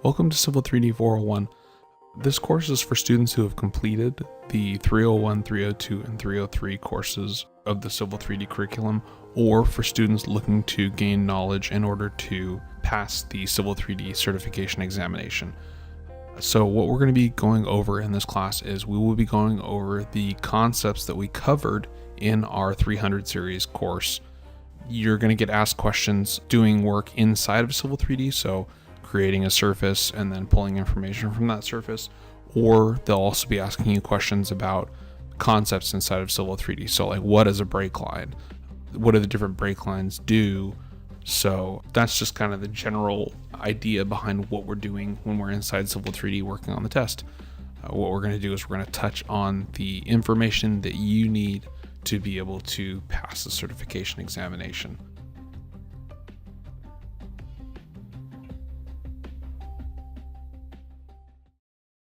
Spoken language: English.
Welcome to Civil 3D 401. This course is for students who have completed the 301, 302, and 303 courses of the Civil 3D curriculum, or for students looking to gain knowledge in order to pass the Civil 3D Certification Examination. So what we're going to be going over in this class is we will be going over the concepts that we covered in our 300 series course. You're going to get asked questions doing work inside of Civil 3D, so creating a surface and then pulling information from that surface, or they'll also be asking you questions about concepts inside of Civil 3D. So like, what is a brake line? What do the different brake lines do? So that's just kind of the general idea behind what we're doing when we're inside Civil 3D working on the test. What we're going to do is we're going to touch on the information that you need to be able to pass the certification examination.